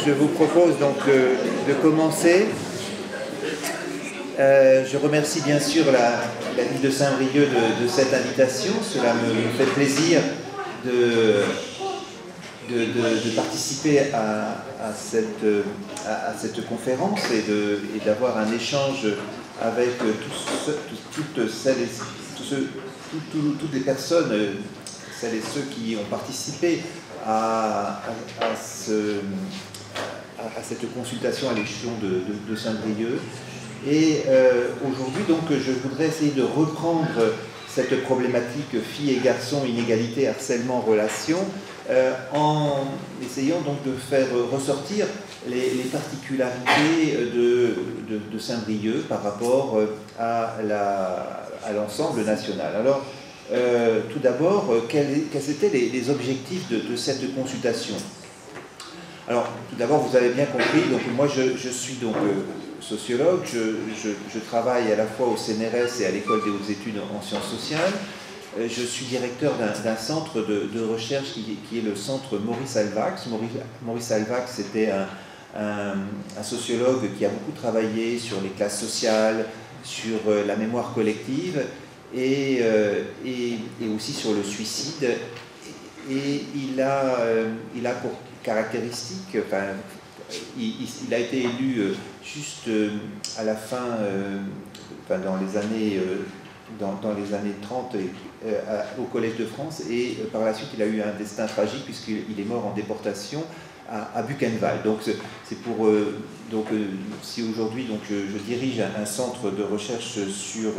je vous propose donc de commencer. Je remercie bien sûr la ville de Saint-Brieuc de cette invitation. Cela me fait plaisir de participer à cette conférence et d'avoir un échange avec toutes les personnes, celles et ceux qui ont participé à cette consultation à l'échelon de Saint-Brieuc. Et aujourd'hui, donc, je voudrais essayer de reprendre cette problématique filles et garçons, inégalité, harcèlement, relation, en essayant donc de faire ressortir les particularités de Saint-Brieuc par rapport à l'ensemble national. Alors, tout d'abord, quels étaient les objectifs de cette consultation? Alors, tout d'abord, vous avez bien compris, donc moi je suis donc sociologue, je travaille à la fois au CNRS et à l'École des hautes études en sciences sociales. Je suis directeur d'un centre de recherche qui est le centre Maurice Alvax. Maurice Alvax, c'était un sociologue qui a beaucoup travaillé sur les classes sociales, sur la mémoire collective et aussi sur le suicide. Et il a pour caractéristique, enfin, il a été élu juste à la fin, dans les années 30 au Collège de France, et par la suite il a eu un destin tragique puisqu'il est mort en déportation à Buchenwald. Donc c'est pour si aujourd'hui je dirige un centre de recherche sur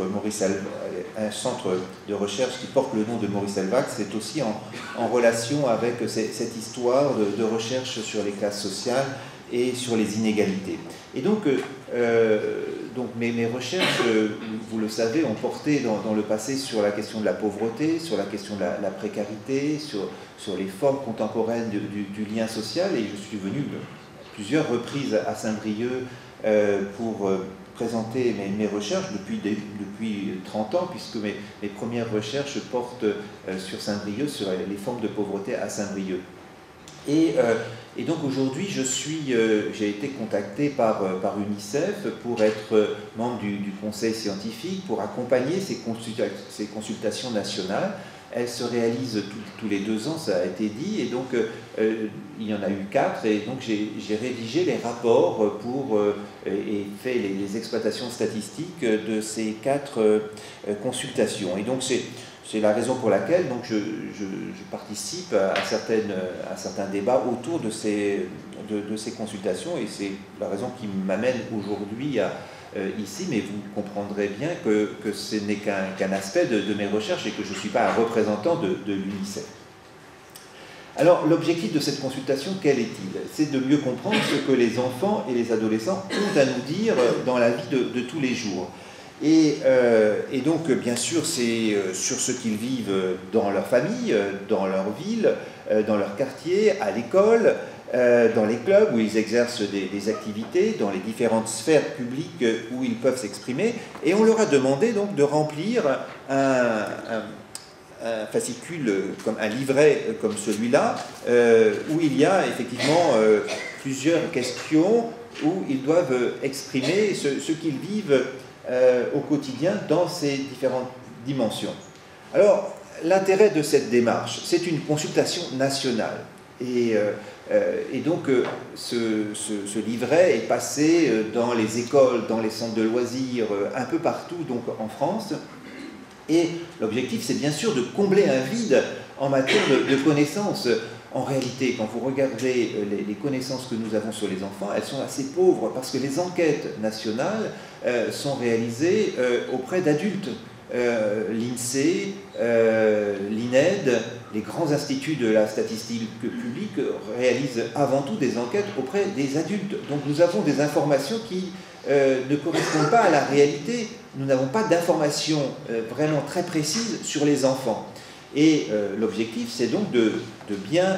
un centre de recherche qui porte le nom de Maurice Alvax, c'est aussi en relation avec cette histoire de recherche sur les classes sociales et sur les inégalités. Et donc mes recherches, vous le savez, ont porté dans le passé sur la question de la pauvreté, sur la question de la précarité, sur les formes contemporaines du lien social, et je suis venu plusieurs reprises à Saint-Brieuc pour présenter mes recherches depuis 30 ans, puisque mes premières recherches portent sur Saint-Brieuc, sur les formes de pauvreté à Saint-Brieuc. Et donc aujourd'hui, j'ai été contacté par UNICEF pour être membre du conseil scientifique, pour accompagner ces consultations nationales. Elles se réalisent tous les 2 ans, ça a été dit, et donc il y en a eu 4, et donc j'ai rédigé les rapports et fait les exploitations statistiques de ces 4 consultations. Et donc c'est la raison pour laquelle donc, je participe à certains débats autour de ces consultations, et c'est la raison qui m'amène aujourd'hui ici, mais vous comprendrez bien que ce n'est qu'un aspect de mes recherches et que je ne suis pas un représentant de l'UNICEF. Alors, l'objectif de cette consultation, quel est-il? C'est de mieux comprendre ce que les enfants et les adolescents ont à nous dire dans la vie de tous les jours. Et donc, bien sûr, c'est sur ce qu'ils vivent dans leur famille, dans leur ville, dans leur quartier, à l'école, dans les clubs où ils exercent des activités, dans les différentes sphères publiques où ils peuvent s'exprimer. Et on leur a demandé donc de remplir un fascicule, comme un livret comme celui-là, où il y a effectivement plusieurs questions où ils doivent exprimer ce qu'ils vivent au quotidien dans ces différentes dimensions. Alors, l'intérêt de cette démarche, c'est une consultation nationale. Et donc, ce livret est passé dans les écoles, dans les centres de loisirs, un peu partout donc en France. Et l'objectif, c'est bien sûr de combler un vide en matière de connaissances. En réalité, quand vous regardez les connaissances que nous avons sur les enfants, elles sont assez pauvres parce que les enquêtes nationales sont réalisées auprès d'adultes. L'INSEE, l'INED, les grands instituts de la statistique publique réalisent avant tout des enquêtes auprès des adultes. Donc nous avons des informations qui ne correspondent pas à la réalité. Nous n'avons pas d'informations vraiment très précises sur les enfants. Et l'objectif, c'est donc de bien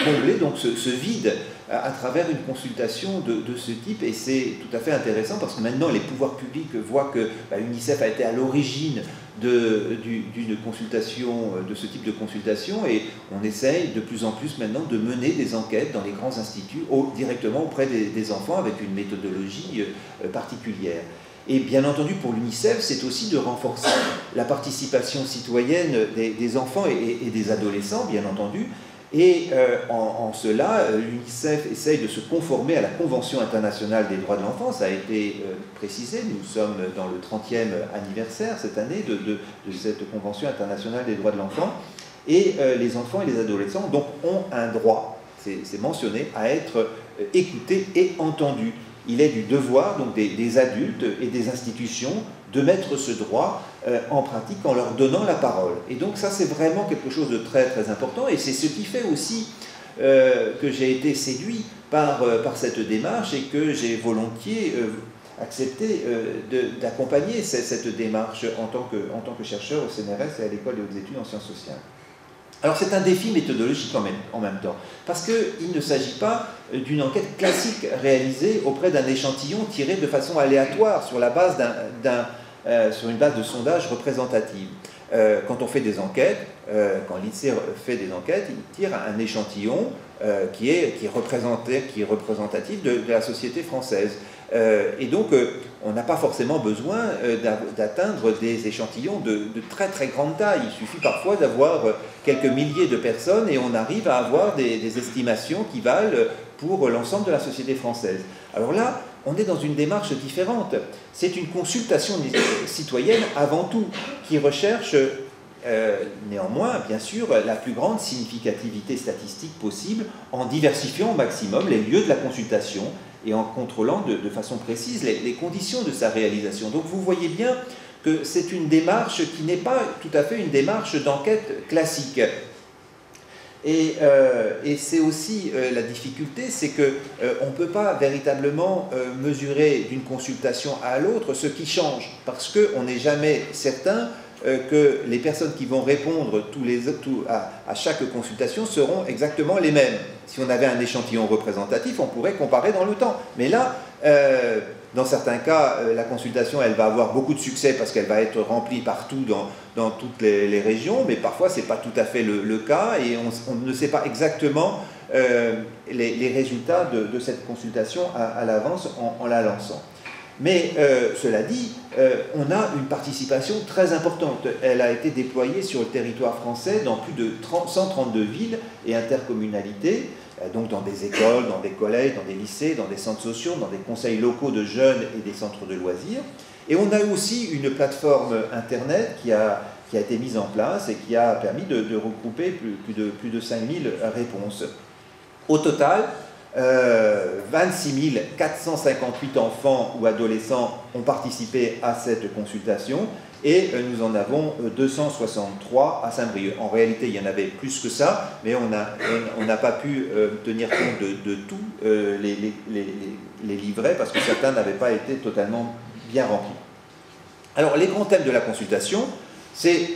combler donc ce vide à travers une consultation de ce type, et c'est tout à fait intéressant parce que maintenant les pouvoirs publics voient que l'UNICEF a été à l'origine d'une consultation, de ce type de consultation, et on essaye de plus en plus maintenant de mener des enquêtes dans les grands instituts directement auprès des enfants avec une méthodologie particulière. Et bien entendu, pour l'UNICEF, c'est aussi de renforcer la participation citoyenne des enfants et des adolescents, bien entendu. Et en cela, l'UNICEF essaye de se conformer à la Convention internationale des droits de l'enfant. Ça a été précisé, nous sommes dans le 30e anniversaire cette année de cette Convention internationale des droits de l'enfant. Et les enfants et les adolescents donc, ont un droit, c'est mentionné, à être écoutés et entendus. Il est du devoir donc, des adultes et des institutions de mettre ce droit en pratique en leur donnant la parole. Et donc ça, c'est vraiment quelque chose de très très important, et c'est ce qui fait aussi que j'ai été séduit par cette démarche et que j'ai volontiers accepté d'accompagner cette démarche en tant que chercheur au CNRS et à l'École des hautes études en sciences sociales. Alors c'est un défi méthodologique en même temps, parce qu'il ne s'agit pas d'une enquête classique réalisée auprès d'un échantillon tiré de façon aléatoire sur la base sur une base de sondage représentative. Quand on fait des enquêtes, quand l'INSEE fait des enquêtes, il tire un échantillon qui est représentatif de la société française. Et donc, on n'a pas forcément besoin d'atteindre des échantillons de très très grande taille. Il suffit parfois d'avoir quelques milliers de personnes et on arrive à avoir des estimations qui valent pour l'ensemble de la société française. Alors là, on est dans une démarche différente. C'est une consultation citoyenne avant tout, qui recherche néanmoins, bien sûr, la plus grande significativité statistique possible en diversifiant au maximum les lieux de la consultation et en contrôlant de façon précise les conditions de sa réalisation. Donc vous voyez bien que c'est une démarche qui n'est pas tout à fait une démarche d'enquête classique. Et c'est aussi la difficulté, c'est qu'on ne peut pas véritablement mesurer d'une consultation à l'autre ce qui change, parce qu'on n'est jamais certain que les personnes qui vont répondre à chaque consultation seront exactement les mêmes. Si on avait un échantillon représentatif, on pourrait comparer dans le temps. Mais là, dans certains cas, la consultation, elle va avoir beaucoup de succès parce qu'elle va être remplie partout dans toutes les régions, mais parfois, ce n'est pas tout à fait le cas et on ne sait pas exactement les résultats de cette consultation à l'avance en la lançant. Mais cela dit, on a une participation très importante. Elle a été déployée sur le territoire français dans plus de 132 villes et intercommunalités, donc dans des écoles, dans des collèges, dans des lycées, dans des centres sociaux, dans des conseils locaux de jeunes et des centres de loisirs. Et on a aussi une plateforme Internet qui a été mise en place et qui a permis de regrouper plus de 5000 réponses. Au total, 26 458 enfants ou adolescents ont participé à cette consultation et nous en avons 263 à Saint-Brieuc. En réalité, il y en avait plus que ça, mais on n'a pas pu tenir compte de tous les livrets parce que certains n'avaient pas été totalement bien remplis. Alors, les grands thèmes de la consultation, c'est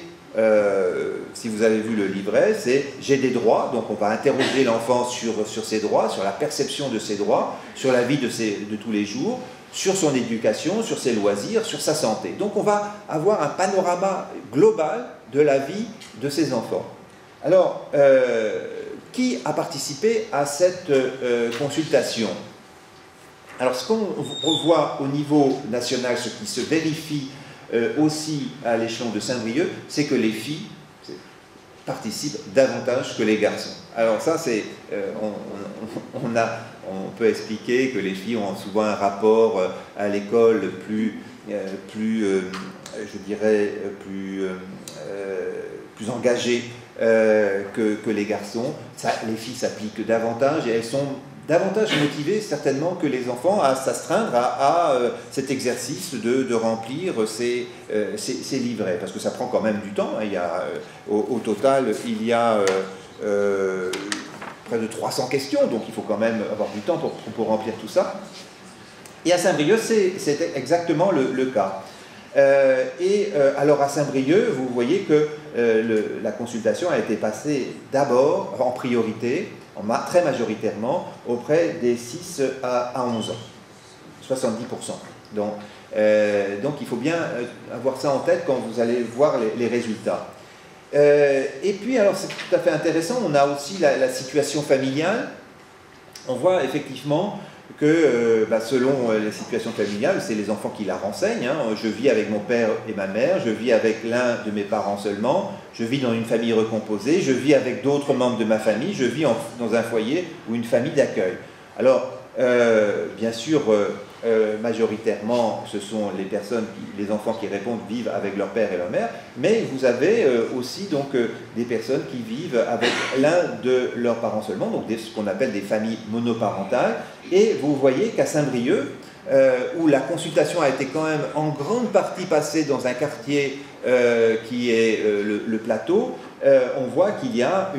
si vous avez vu le livret, c'est « J'ai des droits », donc on va interroger l'enfant sur ses droits, sur la perception de ses droits, sur la vie de tous les jours, sur son éducation, sur ses loisirs, sur sa santé. Donc on va avoir un panorama global de la vie de ces enfants. Alors, qui a participé à cette consultation? Alors ce qu'on voit au niveau national, ce qui se vérifie aussi à l'échelon de Saint-Brieuc, c'est que les filles participent davantage que les garçons. Alors ça, c'est, on peut expliquer que les filles ont souvent un rapport à l'école plus engagé que les garçons. Ça, les filles s'appliquent davantage et elles sont davantage motivés certainement que les enfants à s'astreindre à cet exercice de remplir ces livrets, parce que ça prend quand même du temps. Il y a, au total, il y a près de 300 questions, donc il faut quand même avoir du temps pour remplir tout ça. Et à Saint-Brieuc, c'est exactement le cas. Alors à Saint-Brieuc, vous voyez que la consultation a été passée d'abord en priorité très majoritairement auprès des 6 à 11 ans, 70%. Donc il faut bien avoir ça en tête quand vous allez voir les résultats. Et puis, alors c'est tout à fait intéressant, on a aussi la situation familiale. On voit effectivement que selon les situations familiales, c'est les enfants qui la renseignent. Je vis avec mon père et ma mère, je vis avec l'un de mes parents seulement, je vis dans une famille recomposée, je vis avec d'autres membres de ma famille, je vis dans un foyer ou une famille d'accueil. Alors, bien sûr, majoritairement, ce sont les enfants qui répondent vivent avec leur père et leur mère, mais vous avez aussi donc des personnes qui vivent avec l'un de leurs parents seulement, donc ce qu'on appelle des familles monoparentales. Et vous voyez qu'à Saint-Brieuc, où la consultation a été quand même en grande partie passée dans un quartier qui est le Plateau, on voit qu'il y a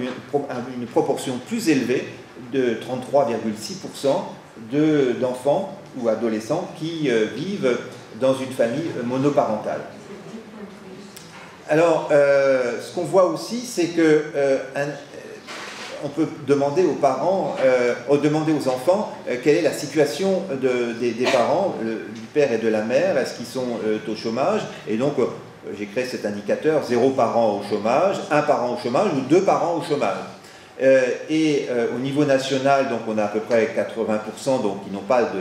une proportion plus élevée de 33,6% d'enfants ou adolescents qui vivent dans une famille monoparentale. Alors, ce qu'on voit aussi, c'est que on peut demander aux parents, demander aux enfants quelle est la situation des parents, du père et de la mère, est-ce qu'ils sont au chômage, et donc j'ai créé cet indicateur, 0 parent au chômage, 1 parent au chômage ou 2 parents au chômage. Au niveau national, donc on a à peu près 80% donc, qui n'ont pas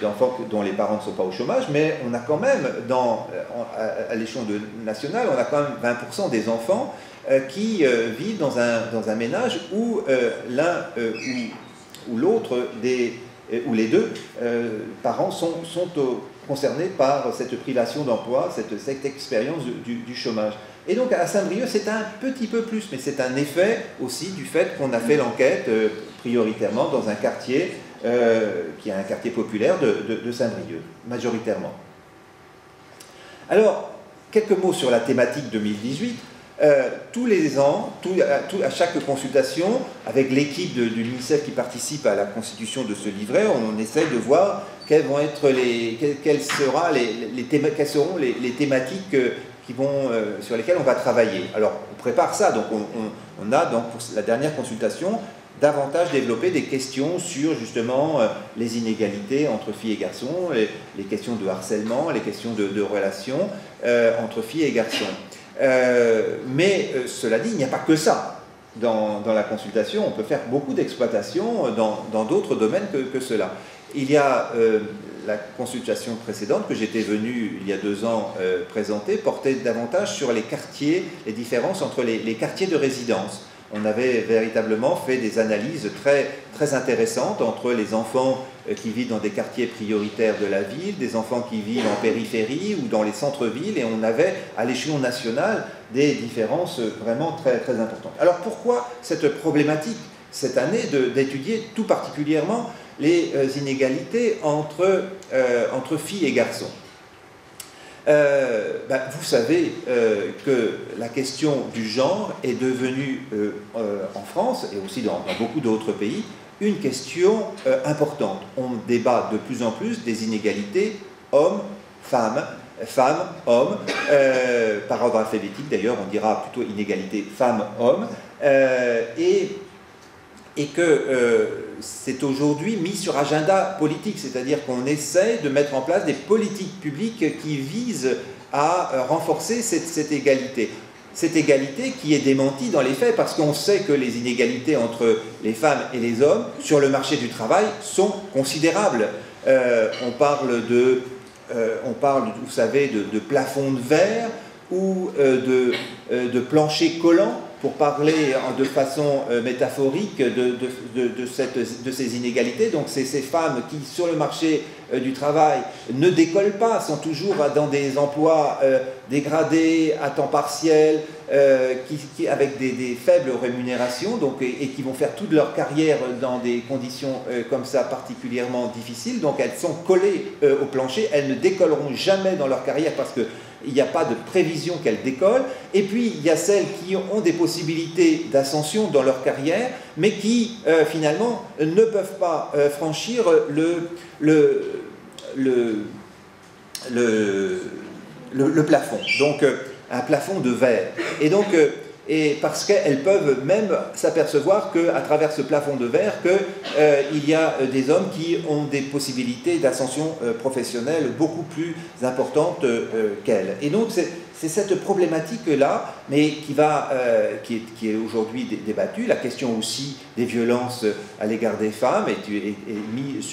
d'enfants dont les parents ne sont pas au chômage, mais on a quand même, à l'échelon national, on a quand même 20% des enfants qui vivent dans un ménage où l'un ou l'autre ou les deux parents sont concernés par cette privation d'emploi, cette expérience du chômage. Et donc à Saint-Brieuc, c'est un petit peu plus, mais c'est un effet aussi du fait qu'on a fait l'enquête prioritairement dans un quartier qui est un quartier populaire de Saint-Brieuc, majoritairement. Alors, quelques mots sur la thématique 2018. Tous les ans, à chaque consultation, avec l'équipe du ministère qui participe à la constitution de ce livret, on essaie de voir quelles seront les thématiques sur lesquelles on va travailler. Alors, on prépare ça, donc on a donc pour la dernière consultation davantage développé des questions sur justement les inégalités entre filles et garçons, les questions de harcèlement, les questions de relations entre filles et garçons. Mais cela dit, il n'y a pas que ça dans la consultation. On peut faire beaucoup d'exploitation dans d'autres domaines que cela. Il y a la consultation précédente que j'étais venu il y a 2 ans présenter portait davantage sur les quartiers, les différences entre les quartiers de résidence. On avait véritablement fait des analyses très, très intéressantes entre les enfants qui vivent dans des quartiers prioritaires de la ville, des enfants qui vivent en périphérie ou dans les centres-villes, et on avait à l'échelon national des différences vraiment très, très importantes. Alors pourquoi cette problématique cette année d'étudier tout particulièrement les inégalités entre filles et garçons? Vous savez que la question du genre est devenue en France et aussi dans beaucoup d'autres pays une question importante. On débat de plus en plus des inégalités hommes-femmes, femmes-hommes, par ordre alphabétique d'ailleurs, on dira plutôt inégalité femmes-hommes, et que c'est aujourd'hui mis sur agenda politique, c'est-à-dire qu'on essaie de mettre en place des politiques publiques qui visent à renforcer cette égalité. Cette égalité qui est démentie dans les faits, parce qu'on sait que les inégalités entre les femmes et les hommes sur le marché du travail sont considérables. On parle, vous savez, de plafonds de verre ou de planchers collants, pour parler de façon métaphorique de ces inégalités. Donc c'est ces femmes qui, sur le marché du travail, ne décollent pas, sont toujours dans des emplois dégradés, à temps partiel, avec des faibles rémunérations, donc, et qui vont faire toute leur carrière dans des conditions comme ça particulièrement difficiles. Donc elles sont collées au plancher, elles ne décolleront jamais dans leur carrière parce que il n'y a pas de prévision qu'elles décollent. Et puis, il y a celles qui ont des possibilités d'ascension dans leur carrière, mais qui, finalement, ne peuvent pas franchir le plafond. Donc, un plafond de verre. Et donc, et parce qu'elles peuvent même s'apercevoir qu'à travers ce plafond de verre, qu'il y a des hommes qui ont des possibilités d'ascension professionnelle beaucoup plus importantes qu'elles. Et donc c'est cette problématique-là, mais qui est aujourd'hui débattue. La question aussi des violences à l'égard des femmes est mise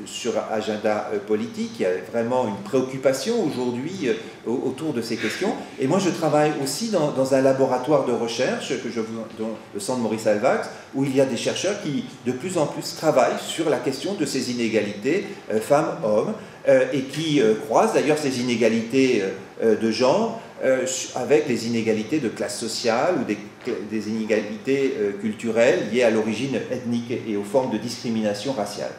sur agenda politique. Il y a vraiment une préoccupation aujourd'hui autour de ces questions. Et moi, je travaille aussi dans un laboratoire de recherche, dans le centre Maurice Halbwachs, où il y a des chercheurs qui, de plus en plus, travaillent sur la question de ces inégalités femmes-hommes, et qui croisent d'ailleurs ces inégalités de genre avec les inégalités de classe sociale ou des inégalités culturelles liées à l'origine ethnique et aux formes de discrimination raciale.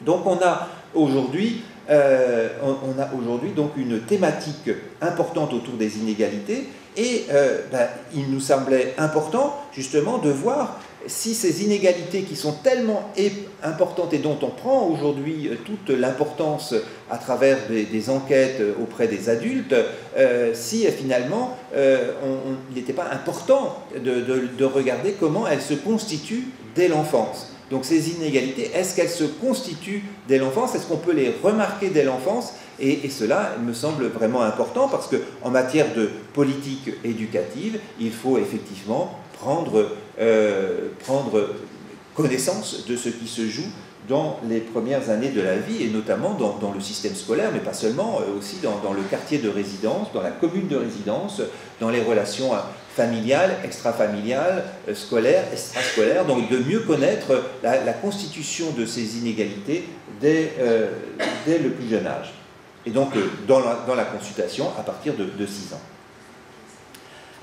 Donc on a aujourd'hui donc une thématique importante autour des inégalités et il nous semblait important justement de voir si ces inégalités qui sont tellement importantes et dont on prend aujourd'hui toute l'importance à travers des enquêtes auprès des adultes, si finalement il n'était pas important de regarder comment elles se constituent dès l'enfance. Donc ces inégalités, est-ce qu'elles se constituent dès l'enfance? Est-ce qu'on peut les remarquer dès l'enfance? Et cela me semble vraiment important parce qu'en matière de politique éducative, il faut effectivement prendre connaissance de ce qui se joue dans les premières années de la vie, et notamment dans le système scolaire, mais pas seulement, aussi dans le quartier de résidence, dans la commune de résidence, dans les relations familiales, extrafamiliales, scolaires, extrascolaires, donc de mieux connaître la constitution de ces inégalités dès le plus jeune âge. Et donc dans la consultation à partir de 6 ans.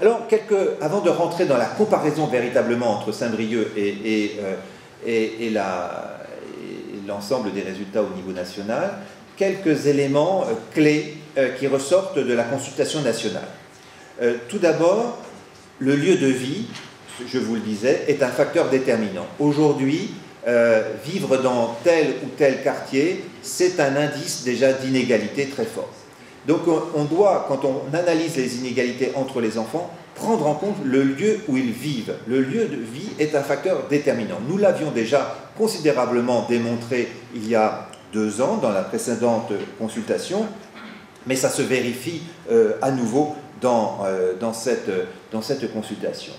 Alors, avant de rentrer dans la comparaison véritablement entre Saint-Brieuc et l'ensemble des résultats au niveau national, quelques éléments clés qui ressortent de la consultation nationale. Tout d'abord, le lieu de vie, je vous le disais, est un facteur déterminant. Aujourd'hui, vivre dans tel ou tel quartier, c'est un indice déjà d'inégalité très fort. Donc on doit, quand on analyse les inégalités entre les enfants, prendre en compte le lieu où ils vivent. Le lieu de vie est un facteur déterminant. Nous l'avions déjà considérablement démontré il y a 2 ans dans la précédente consultation, mais ça se vérifie à nouveau dans cette consultation.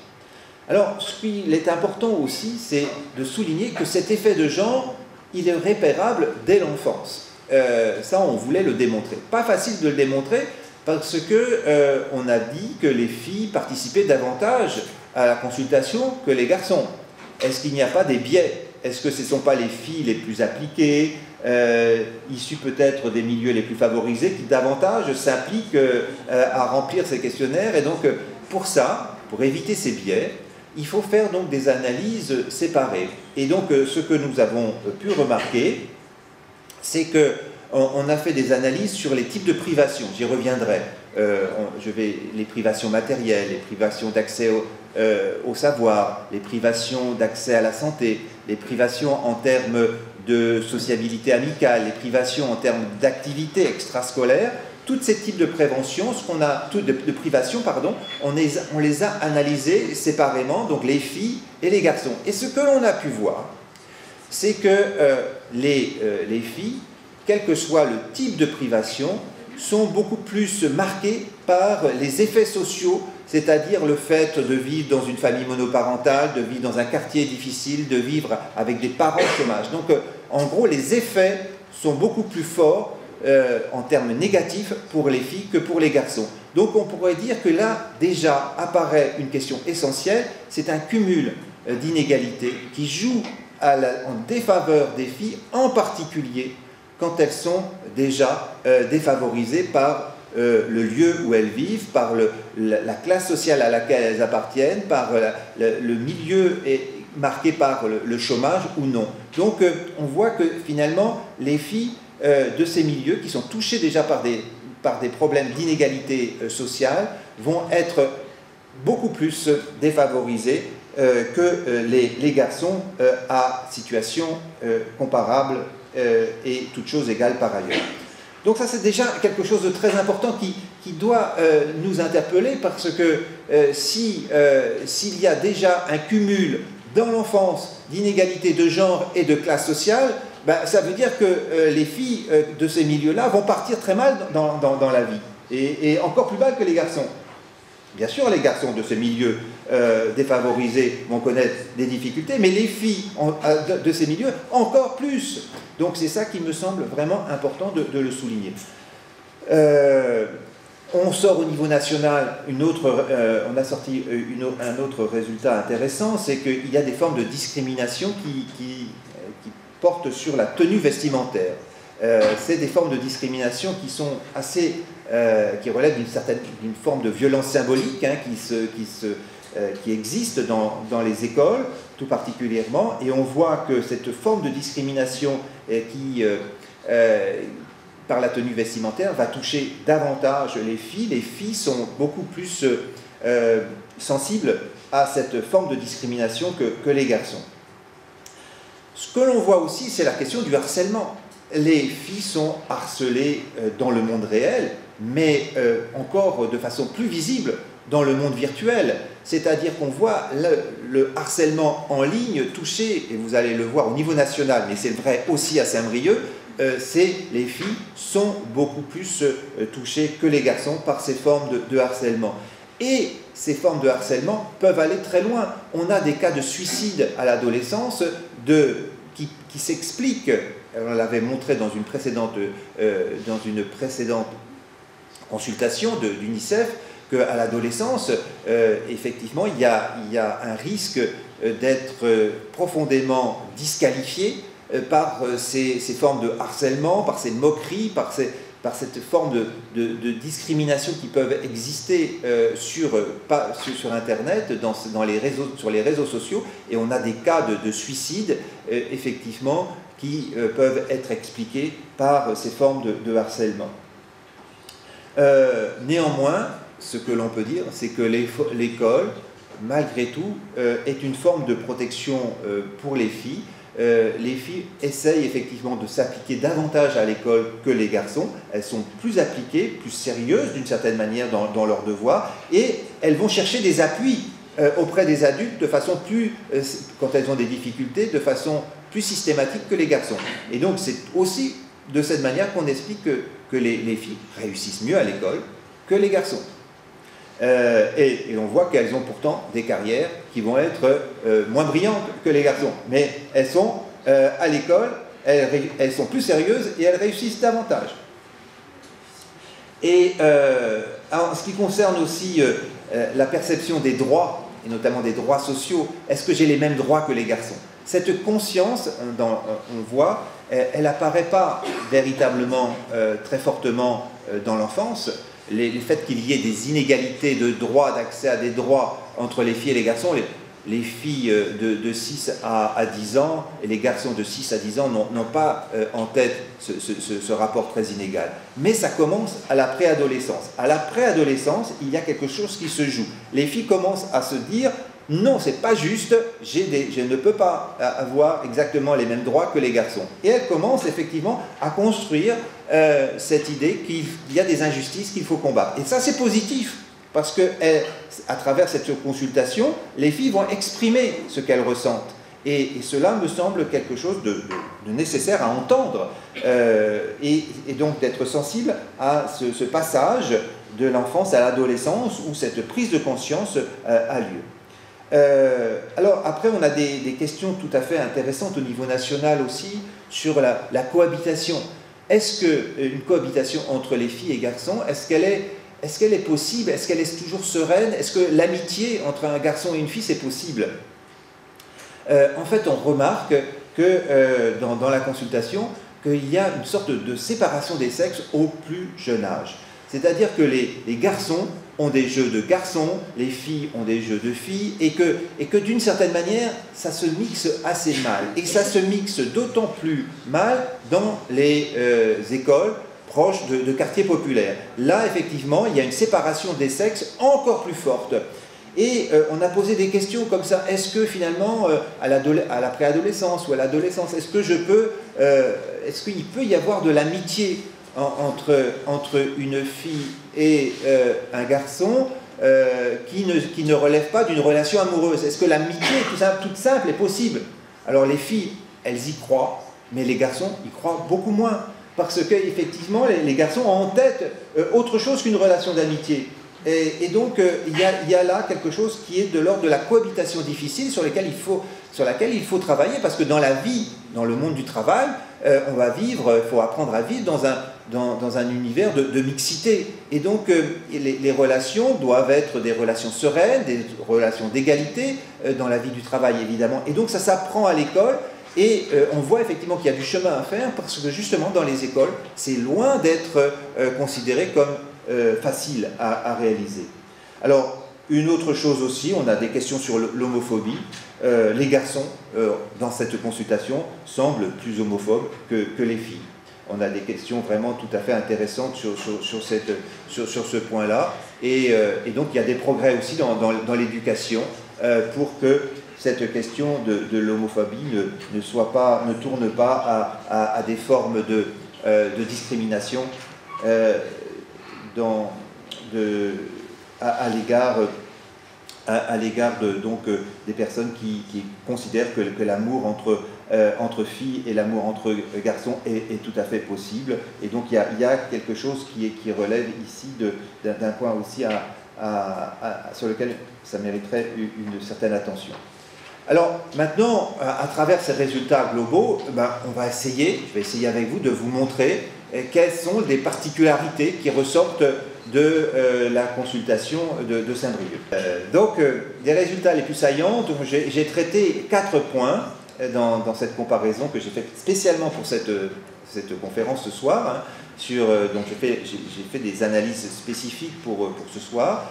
Alors, ce qu'il est important aussi, c'est de souligner que cet effet de genre, il est repérable dès l'enfance. Ça, on voulait le démontrer. Pas facile de le démontrer parce qu'on a dit que les filles participaient davantage à la consultation que les garçons. Est-ce qu'il n'y a pas des biais? Est-ce que ce ne sont pas les filles les plus appliquées, issues peut-être des milieux les plus favorisés, qui davantage s'impliquent à remplir ces questionnaires? Et donc, pour ça, pour éviter ces biais, il faut faire donc des analyses séparées. Et donc, ce que nous avons pu remarquer, c'est qu'on a fait des analyses sur les types de privations. J'y reviendrai. Les privations matérielles, les privations d'accès au savoir, les privations d'accès à la santé, les privations en termes de sociabilité amicale, les privations en termes d'activité extrascolaire. Tous ces types de privations, on les a analysés séparément, donc les filles et les garçons. Et ce que l'on a pu voir, c'est que les filles, quel que soit le type de privation, sont beaucoup plus marquées par les effets sociaux, c'est-à-dire le fait de vivre dans une famille monoparentale, de vivre dans un quartier difficile, de vivre avec des parents au chômage. Donc, en gros, les effets sont beaucoup plus forts en termes négatifs pour les filles que pour les garçons. Donc, on pourrait dire que là, déjà, apparaît une question essentielle, c'est un cumul d'inégalités qui joue en défaveur des filles, en particulier quand elles sont déjà défavorisées par le lieu où elles vivent, par la classe sociale à laquelle elles appartiennent, par le milieu marqué par le chômage ou non. Donc on voit que finalement les filles de ces milieux qui sont touchées déjà par des problèmes d'inégalité sociale vont être beaucoup plus défavorisées que les garçons à situation comparable et toutes choses égales par ailleurs. Donc ça c'est déjà quelque chose de très important qui doit nous interpeller parce que s'il y a déjà un cumul dans l'enfance d'inégalités de genre et de classe sociale, ben, ça veut dire que les filles de ces milieux-là vont partir très mal dans la vie, et encore plus mal que les garçons. Bien sûr, les garçons de ces milieux défavorisés vont connaître des difficultés, mais les filles de ces milieux encore plus. Donc c'est ça qui me semble vraiment important de le souligner. On sort au niveau national, on a sorti un autre résultat intéressant, c'est qu'il y a des formes de discrimination qui portent sur la tenue vestimentaire. C'est des formes de discrimination qui sont qui relèvent d'une forme de violence symbolique, hein, qui existe dans les écoles, tout particulièrement, et on voit que cette forme de discrimination par la tenue vestimentaire va toucher davantage les filles. Les filles sont beaucoup plus sensibles à cette forme de discrimination que les garçons. Ce que l'on voit aussi, c'est la question du harcèlement. Les filles sont harcelées dans le monde réel, mais encore de façon plus visible dans le monde virtuel. C'est-à-dire qu'on voit le harcèlement en ligne toucher, et vous allez le voir au niveau national, mais c'est vrai aussi à Saint-Brieuc, les filles sont beaucoup plus touchées que les garçons par ces formes de harcèlement. Et ces formes de harcèlement peuvent aller très loin. On a des cas de suicide à l'adolescence qui s'expliquent, on l'avait montré dans une précédente consultation d'UNICEF, qu'à l'adolescence, effectivement, il y a un risque d'être profondément disqualifié par ces formes de harcèlement, par ces moqueries, par cette forme de discrimination qui peuvent exister sur Internet, sur les réseaux sociaux, et on a des cas de suicide, effectivement, qui peuvent être expliqués par ces formes de harcèlement. Néanmoins, ce que l'on peut dire, c'est que l'école, malgré tout, est une forme de protection pour les filles. Les filles essayent effectivement de s'appliquer davantage à l'école que les garçons. Elles sont plus appliquées, plus sérieuses d'une certaine manière dans leurs devoirs, et elles vont chercher des appuis auprès des adultes de façon quand elles ont des difficultés, de façon plus systématique que les garçons. Et donc c'est aussi de cette manière qu'on explique que les filles réussissent mieux à l'école que les garçons. Et on voit qu'elles ont pourtant des carrières qui vont être moins brillantes que les garçons. Mais elles sont à l'école, elles sont plus sérieuses et elles réussissent davantage. Et en ce qui concerne aussi la perception des droits, et notamment des droits sociaux, est-ce que j'ai les mêmes droits que les garçons? Cette conscience, on voit, elle n'apparaît pas véritablement très fortement dans l'enfance. Les faits qu'il y ait des inégalités de droits, d'accès à des droits entre les filles et les garçons, les filles de 6 à 10 ans et les garçons de 6 à 10 ans n'ont pas en tête ce rapport très inégal. Mais ça commence à la préadolescence. À la préadolescence, il y a quelque chose qui se joue. Les filles commencent à se dire « Non, c'est pas juste, je ne peux pas avoir exactement les mêmes droits que les garçons. » Et elles commencent effectivement à construire cette idée qu'il y a des injustices qu'il faut combattre. Et ça, c'est positif, parce que à travers cette consultation, les filles vont exprimer ce qu'elles ressentent. Et cela me semble quelque chose de nécessaire à entendre, et donc d'être sensible à ce passage de l'enfance à l'adolescence, où cette prise de conscience a lieu. Alors après, on a des questions tout à fait intéressantes au niveau national aussi, sur la cohabitation. Est-ce qu'une cohabitation entre les filles et garçons, est-ce qu'elle est possible? Est-ce qu'elle est toujours sereine? Est-ce que l'amitié entre un garçon et une fille, c'est possible? En fait, on remarque que dans la consultation, qu'il y a une sorte de séparation des sexes au plus jeune âge. C'est-à-dire que les garçons ont des jeux de garçons, les filles ont des jeux de filles, et que d'une certaine manière, ça se mixe assez mal. Et ça se mixe d'autant plus mal dans les écoles proches de quartiers populaires. Là, effectivement, il y a une séparation des sexes encore plus forte. Et on a posé des questions comme ça. Est-ce que finalement, à la préadolescence ou à l'adolescence, est-ce qu'il peut y avoir de l'amitié entre une fille et un garçon qui ne relève pas d'une relation amoureuse? Est-ce que l'amitié toute simple est possible? Alors les filles, elles y croient, mais les garçons y croient beaucoup moins. Parce qu'effectivement, les garçons ont en tête autre chose qu'une relation d'amitié. Et donc, il y a là quelque chose qui est de l'ordre de la cohabitation difficile sur laquelle il faut travailler, parce que dans la vie, dans le monde du travail, on va vivre, il faut apprendre à vivre dans un univers de mixité. Et donc, les relations doivent être des relations sereines, des relations d'égalité dans la vie du travail, évidemment. Et donc, ça s'apprend à l'école. Et on voit effectivement qu'il y a du chemin à faire, parce que justement dans les écoles, c'est loin d'être considéré comme facile à réaliser. Alors, une autre chose aussi, on a des questions sur l'homophobie. Les garçons, dans cette consultation, semblent plus homophobes que les filles. On a des questions vraiment tout à fait intéressantes sur ce point-là. Et donc, il y a des progrès aussi dans l'éducation pour que cette question de l'homophobie ne tourne pas à des formes de discrimination à l'égard des personnes qui considèrent que l'amour entre filles et l'amour entre garçons est tout à fait possible. Et donc il y a quelque chose qui relève ici d'un point aussi sur lequel ça mériterait une certaine attention. Alors maintenant, à travers ces résultats globaux, je vais essayer avec vous de vous montrer quelles sont les particularités qui ressortent de la consultation de Saint-Brieuc. Des résultats les plus saillants, j'ai traité 4 points dans cette comparaison que j'ai faite spécialement pour cette conférence ce soir. Donc j'ai fait des analyses spécifiques pour ce soir.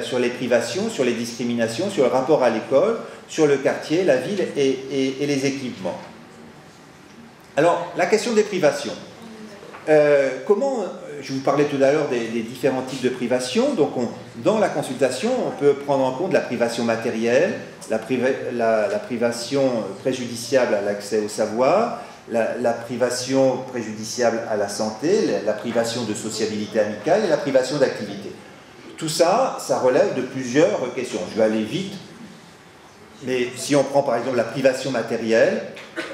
Sur les privations, sur les discriminations, sur le rapport à l'école, sur le quartier, la ville et les équipements. Alors, la question des privations. Je vous parlais tout à l'heure des différents types de privations. Donc, dans la consultation, on peut prendre en compte la privation matérielle, la privation préjudiciable à l'accès au savoir, la privation préjudiciable à la santé, la privation de sociabilité amicale et la privation d'activité. Tout ça, ça relève de plusieurs questions. Je vais aller vite, mais si on prend par exemple la privation matérielle,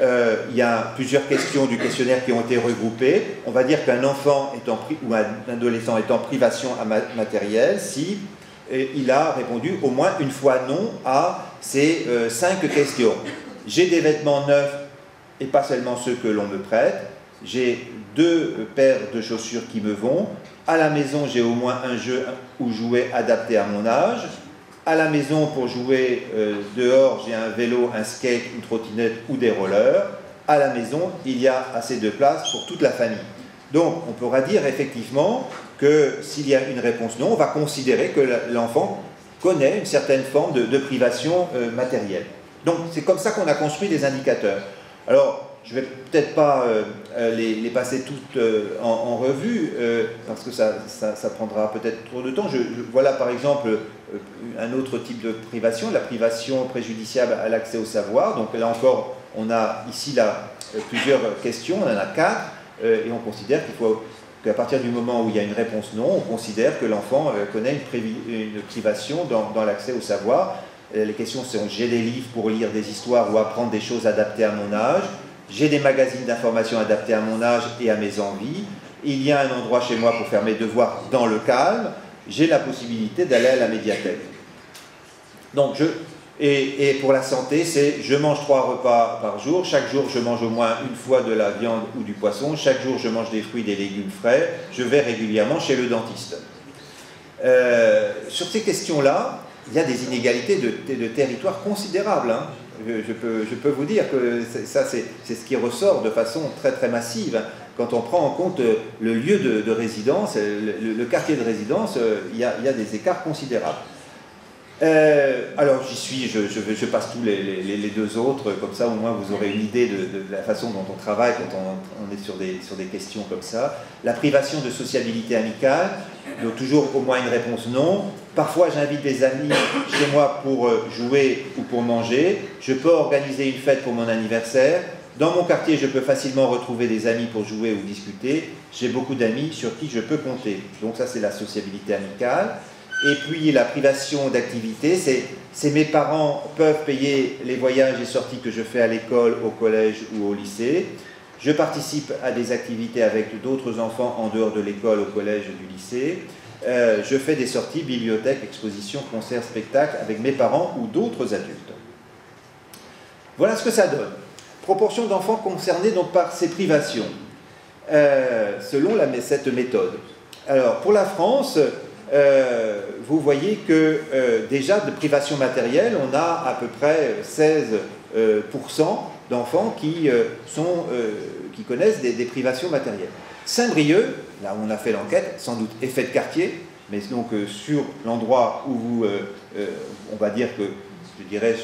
il y a plusieurs questions du questionnaire qui ont été regroupées. On va dire qu'un enfant ou un adolescent est en privation matérielle si il a répondu au moins une fois non à ces 5 questions. J'ai des vêtements neufs et pas seulement ceux que l'on me prête. J'ai 2 paires de chaussures qui me vont. À la maison, j'ai au moins un jeu ou jouet adapté à mon âge. À la maison, pour jouer dehors, j'ai un vélo, un skate, une trottinette ou des rollers. À la maison, il y a assez de place pour toute la famille. Donc, on pourra dire effectivement que s'il y a une réponse non, on va considérer que l'enfant connaît une certaine forme de privation matérielle. Donc, c'est comme ça qu'on a construit des indicateurs. Alors, je ne vais peut-être pas les passer toutes en revue, parce que ça prendra peut-être trop de temps. Voilà par exemple un autre type de privation, la privation préjudiciable à l'accès au savoir. Donc là encore, on a ici plusieurs questions, on en a 4, et on considère qu'à partir du moment où il y a une réponse non, on considère que l'enfant connaît une privation dans l'accès au savoir. Les questions sont: j'ai des livres pour lire des histoires ou apprendre des choses adaptées à mon âge. J'ai des magazines d'information adaptés à mon âge et à mes envies. Il y a un endroit chez moi pour faire mes devoirs dans le calme. J'ai la possibilité d'aller à la médiathèque. Donc, et pour la santé, c'est: je mange 3 repas par jour. Chaque jour, je mange au moins une fois de la viande ou du poisson. Chaque jour, je mange des fruits et des légumes frais. Je vais régulièrement chez le dentiste. Sur ces questions-là, il y a des inégalités de territoire considérables. Je peux vous dire que ça, c'est ce qui ressort de façon très très massive. Quand on prend en compte le lieu de résidence, le quartier de résidence, il y a des écarts considérables. Alors j'y suis, je passe tous les 2 autres, comme ça au moins vous aurez une idée de la façon dont on travaille quand on est sur des questions comme ça. La privation de sociabilité amicale, donc toujours au moins une réponse non. Parfois j'invite des amis chez moi pour jouer ou pour manger. Je peux organiser une fête pour mon anniversaire. Dans mon quartier, je peux facilement retrouver des amis pour jouer ou discuter. J'ai beaucoup d'amis sur qui je peux compter. Donc ça, c'est la sociabilité amicale. Et puis la privation d'activité, c'est mes parents peuvent payer les voyages et sorties que je fais à l'école, au collège ou au lycée. Je participe à des activités avec d'autres enfants en dehors de l'école, au collège et du lycée. Je fais des sorties, bibliothèques, expositions, concerts, spectacles avec mes parents ou d'autres adultes. Voilà ce que ça donne. Proportion d'enfants concernés donc par ces privations, selon cette méthode. Alors, pour la France, vous voyez que déjà de privation matérielle, on a à peu près 16% d'enfants qui connaissent des privations matérielles. Saint-Brieuc, là où on a fait l'enquête, sans doute effet de quartier, mais donc sur l'endroit où vous, on va dire que, je dirais,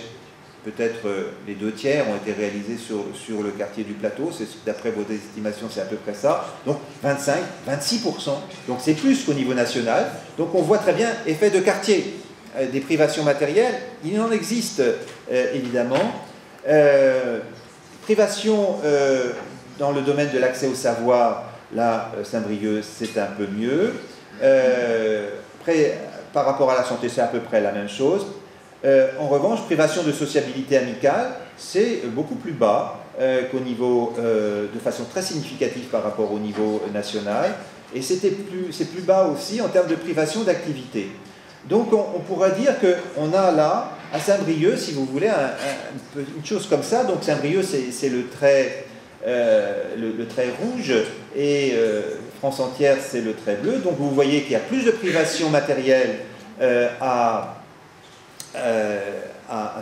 peut-être les 2/3 ont été réalisés sur le quartier du Plateau, d'après vos estimations c'est à peu près ça, donc 26%, donc c'est plus qu'au niveau national, donc on voit très bien effet de quartier. Des privations matérielles, il en existe évidemment. Privation dans le domaine de l'accès au savoir, là, Saint-Brieuc, c'est un peu mieux. Après, par rapport à la santé, c'est à peu près la même chose. En revanche, privation de sociabilité amicale, c'est beaucoup plus bas qu'au niveau, de façon très significative par rapport au niveau national. Et c'est plus bas aussi en termes de privation d'activité. Donc on pourrait dire qu'on a là, à Saint-Brieuc, si vous voulez, une chose comme ça. Donc Saint-Brieuc, c'est le trait rouge, et France entière, c'est le trait bleu. Donc vous voyez qu'il y a plus de privation matérielle à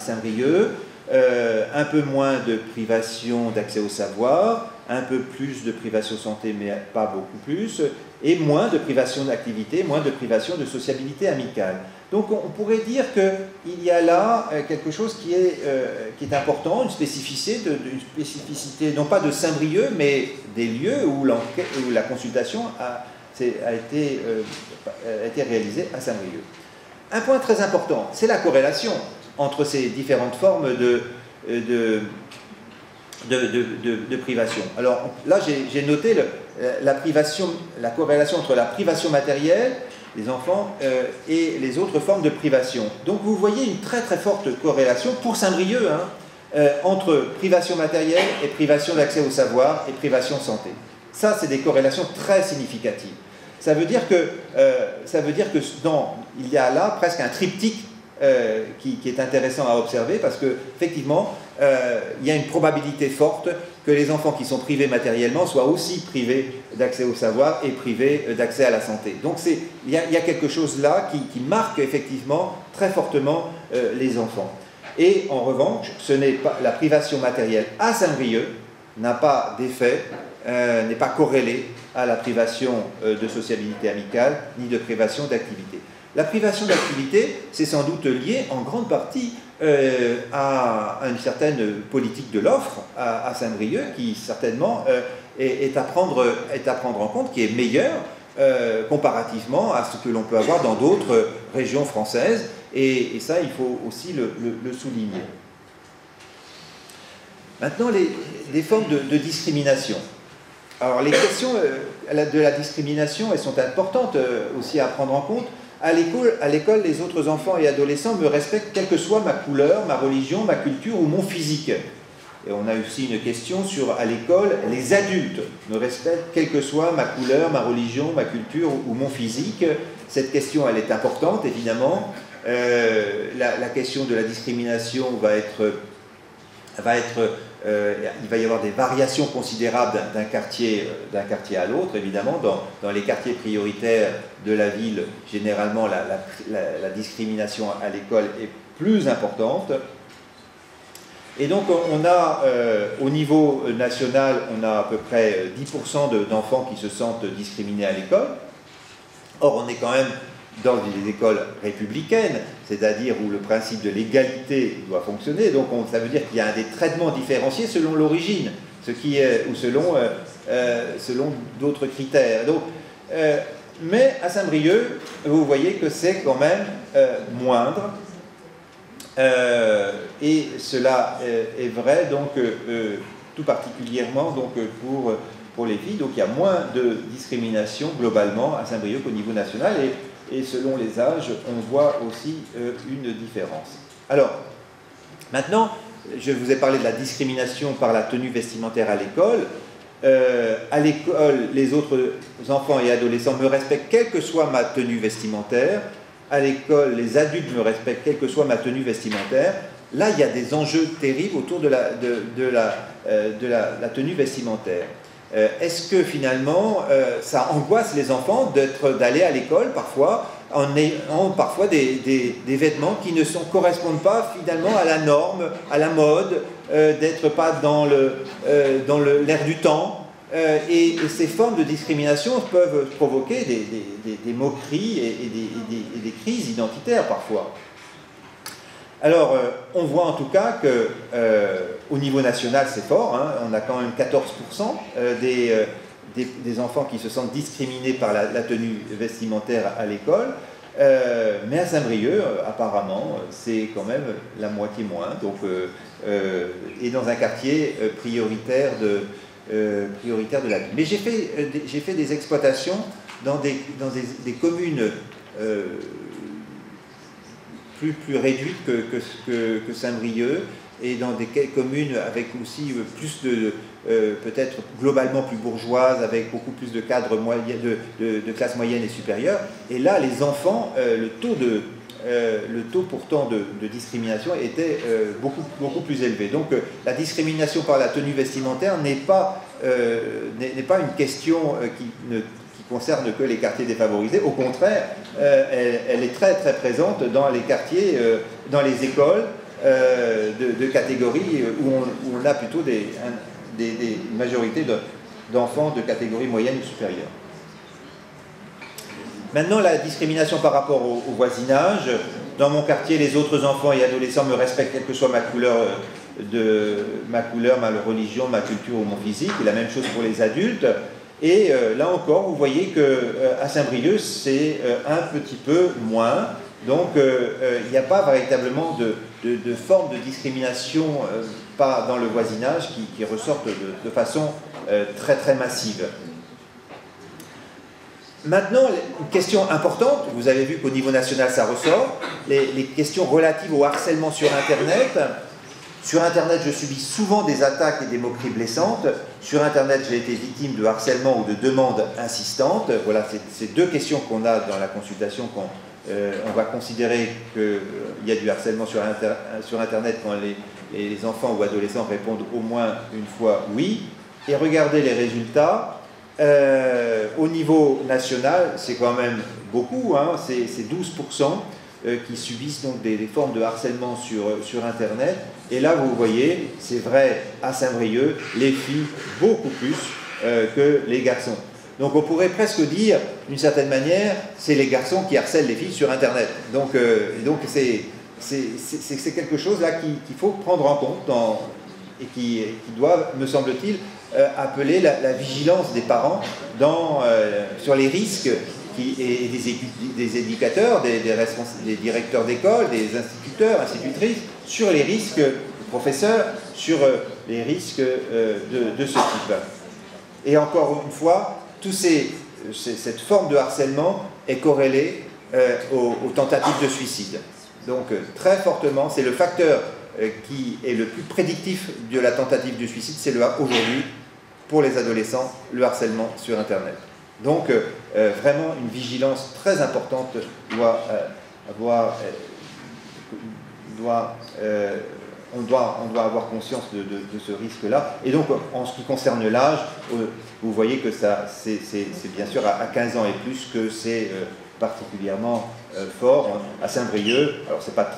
Saint-Brieuc, un peu moins de privation d'accès au savoir, un peu plus de privation santé, mais pas beaucoup plus, et moins de privation d'activité, moins de privation de sociabilité amicale. Donc on pourrait dire qu'il y a là quelque chose qui est important, une spécificité, non pas de Saint-Brieuc, mais des lieux où la consultation a été réalisée à Saint-Brieuc. Un point très important, c'est la corrélation entre ces différentes formes de privation. Alors là, j'ai noté la corrélation entre la privation matérielle des enfants et les autres formes de privation. Donc vous voyez une très très forte corrélation pour Saint-Brieuc entre privation matérielle et privation d'accès au savoir et privation santé. Ça, c'est des corrélations très significatives. Ça veut dire que il y a là presque un triptyque qui est intéressant à observer, parce qu'effectivement, il y a une probabilité forte que les enfants qui sont privés matériellement soient aussi privés d'accès au savoir et privés d'accès à la santé. Donc il y a quelque chose là qui marque effectivement très fortement les enfants. Et en revanche, la privation matérielle à Saint-Brieuc n'a pas d'effet, n'est pas corrélée à la privation de sociabilité amicale ni de privation d'activité. La privation d'activité, c'est sans doute lié en grande partie à une certaine politique de l'offre à Saint-Brieuc, qui certainement est à prendre en compte, qui est meilleure comparativement à ce que l'on peut avoir dans d'autres régions françaises, et ça, il faut aussi le souligner. Maintenant, les formes de discrimination. Alors, les questions de la discrimination, elles sont importantes aussi à prendre en compte. À l'école, les autres enfants et adolescents me respectent quelle que soit ma couleur, ma religion, ma culture ou mon physique. Et on a aussi une question à l'école, les adultes me respectent quelle que soit ma couleur, ma religion, ma culture ou mon physique. Cette question, elle est importante, évidemment. La question de la discrimination il va y avoir des variations considérables d'un quartier à l'autre, évidemment. Dans les quartiers prioritaires de la ville, généralement, la discrimination à l'école est plus importante. Et donc, on a, au niveau national, on a à peu près 10% d'enfants qui se sentent discriminés à l'école. Or, on est quand même dans des écoles républicaines, c'est-à-dire où le principe de l'égalité doit fonctionner. Donc ça veut dire qu'il y a des traitements différenciés selon l'origine, ou selon d'autres critères. Donc, mais à Saint-Brieuc, vous voyez que c'est quand même moindre. Et cela est vrai donc tout particulièrement donc, pour les filles. Donc il y a moins de discrimination globalement à Saint-Brieuc qu'au niveau national, et selon les âges, on voit aussi une différence. Alors, maintenant, je vous ai parlé de la discrimination par la tenue vestimentaire à l'école. À l'école, les autres enfants et adolescents me respectent quelle que soit ma tenue vestimentaire. À l'école, les adultes me respectent quelle que soit ma tenue vestimentaire. Là, il y a des enjeux terribles autour de la tenue vestimentaire. Est-ce que finalement, ça angoisse les enfants d'aller à l'école parfois, en ayant parfois des vêtements qui ne correspondent pas finalement à la norme, à la mode, d'être pas dans l'air du temps, et ces formes de discrimination peuvent provoquer des moqueries et des crises identitaires parfois. Alors, on voit en tout cas qu'au niveau national, c'est fort, hein, on a quand même 14% des enfants qui se sentent discriminés par la tenue vestimentaire à l'école, mais à Saint-Brieuc, apparemment, c'est quand même la moitié moins, donc, et dans un quartier prioritaire de la ville. Mais j'ai fait des exploitations dans des communes plus réduites que Saint-Brieuc, et dans des communes avec aussi plus peut-être globalement plus bourgeoises, avec beaucoup plus de cadres moyens, de classe moyenne et supérieure. Et là, les enfants, le taux pourtant de discrimination était beaucoup plus élevé. Donc la discrimination par la tenue vestimentaire n'est pas une question qui concerne que les quartiers défavorisés. Au contraire, elle est très très présente dans les quartiers, dans les écoles de catégories où on a plutôt des majorités d'enfants de catégorie moyenne ou supérieure. Maintenant, la discrimination par rapport au voisinage. Dans mon quartier, les autres enfants et adolescents me respectent quelle que soit ma couleur, ma religion, ma culture ou mon physique. Et la même chose pour les adultes. Et là encore, vous voyez qu'à Saint-Brieuc, c'est un petit peu moins. Donc, il n'y a pas véritablement de forme de discrimination pas dans le voisinage qui ressortent de façon très très massive. Maintenant, une question importante, vous avez vu qu'au niveau national ça ressort, les questions relatives au harcèlement sur Internet. Sur Internet, je subis souvent des attaques et des moqueries blessantes. Sur Internet, j'ai été victime de harcèlement ou de demandes insistantes. Voilà, c'est deux questions qu'on a dans la consultation. On va considérer qu'il y a du harcèlement sur Internet quand les enfants ou adolescents répondent au moins une fois oui. Et regardez les résultats. Au niveau national, c'est quand même beaucoup, hein, c'est 12% qui subissent donc des formes de harcèlement sur Internet. Et là, vous voyez, c'est vrai à Saint-Brieuc, les filles beaucoup plus que les garçons. Donc on pourrait presque dire, d'une certaine manière, c'est les garçons qui harcèlent les filles sur Internet. Donc c'est quelque chose là qu'il faut prendre en compte et qui doit, me semble-t-il, appeler la vigilance des parents sur les risques et des éducateurs, des directeurs d'école, des instituteurs, institutrices, sur les risques, professeurs, sur les risques de ce type. Et encore une fois, cette forme de harcèlement est corrélée aux tentatives de suicide. Donc très fortement, c'est le facteur qui est le plus prédictif de la tentative de suicide, c'est aujourd'hui, pour les adolescents, le harcèlement sur Internet. Donc vraiment une vigilance très importante on doit avoir conscience de ce risque-là. Et donc, en ce qui concerne l'âge, vous voyez que c'est bien sûr à 15 ans et plus que c'est particulièrement fort. À Saint-Brieuc, alors c'est pas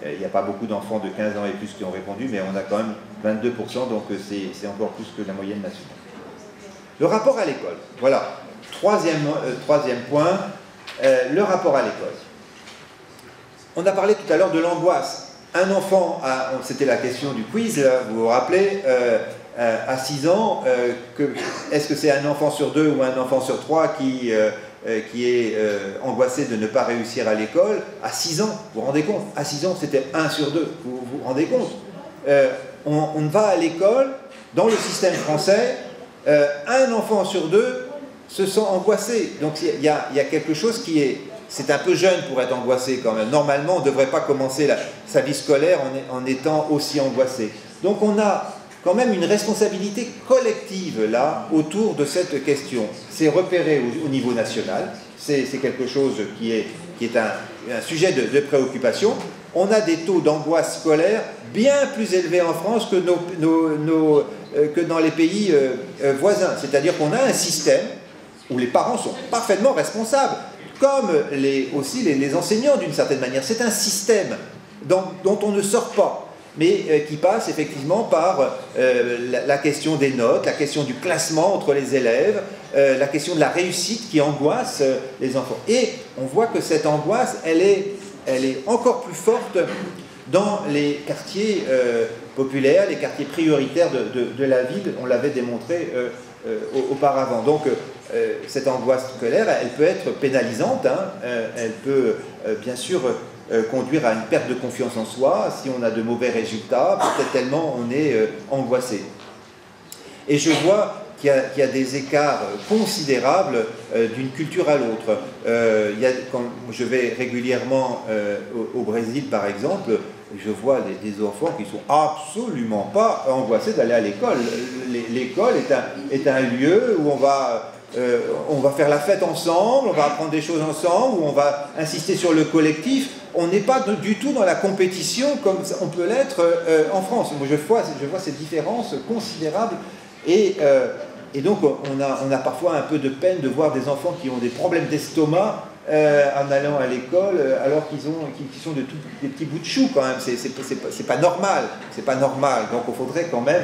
il n'y a pas beaucoup d'enfants de 15 ans et plus qui ont répondu, mais on a quand même 22%, donc c'est encore plus que la moyenne nationale. Le rapport à l'école, voilà. Troisième point, le rapport à l'école. On a parlé tout à l'heure de l'angoisse. Un enfant, c'était la question du quiz, là, vous vous rappelez, à 6 ans, est-ce que c'est un enfant sur 2 ou un enfant sur 3 qui est angoissé de ne pas réussir à l'école? À 6 ans, vous vous rendez compte? À 6 ans, c'était 1 sur 2, vous vous rendez compte? On va à l'école Dans le système français, un enfant sur deux se sent angoissé. Donc il y a quelque chose qui est... C'est un peu jeune pour être angoissé quand même. Normalement, on ne devrait pas commencer sa vie scolaire en étant aussi angoissé. Donc on a quand même une responsabilité collective là, autour de cette question. C'est repéré au niveau national, c'est quelque chose qui est un sujet de préoccupation. On a des taux d'angoisse scolaire bien plus élevés en France que, que dans les pays voisins. C'est-à-dire qu'on a un système où les parents sont parfaitement responsables, comme aussi les enseignants d'une certaine manière. C'est un système dont on ne sort pas, mais qui passe effectivement par la question des notes, la question du classement entre les élèves, la question de la réussite qui angoisse les enfants. Et on voit que cette angoisse, elle est encore plus forte dans les quartiers populaires, les quartiers prioritaires de la ville. On l'avait démontré auparavant. Donc, cette angoisse scolaire, elle peut être pénalisante, hein, elle peut bien sûr conduire à une perte de confiance en soi, si on a de mauvais résultats, peut-être tellement on est angoissé. Et je vois qu'il y a des écarts considérables d'une culture à l'autre. Quand je vais régulièrement au Brésil, par exemple, je vois des enfants qui ne sont absolument pas angoissés d'aller à l'école. L'école est un lieu où on va faire la fête ensemble, on va apprendre des choses ensemble, où on va insister sur le collectif. On n'est pas du tout dans la compétition comme on peut l'être en France. Moi, je vois ces différences considérables et donc on a parfois un peu de peine de voir des enfants qui ont des problèmes d'estomac en allant à l'école, alors qu'ils sont des petits bouts de chou quand même. C'est pas normal. C'est pas normal. Donc il faudrait quand même.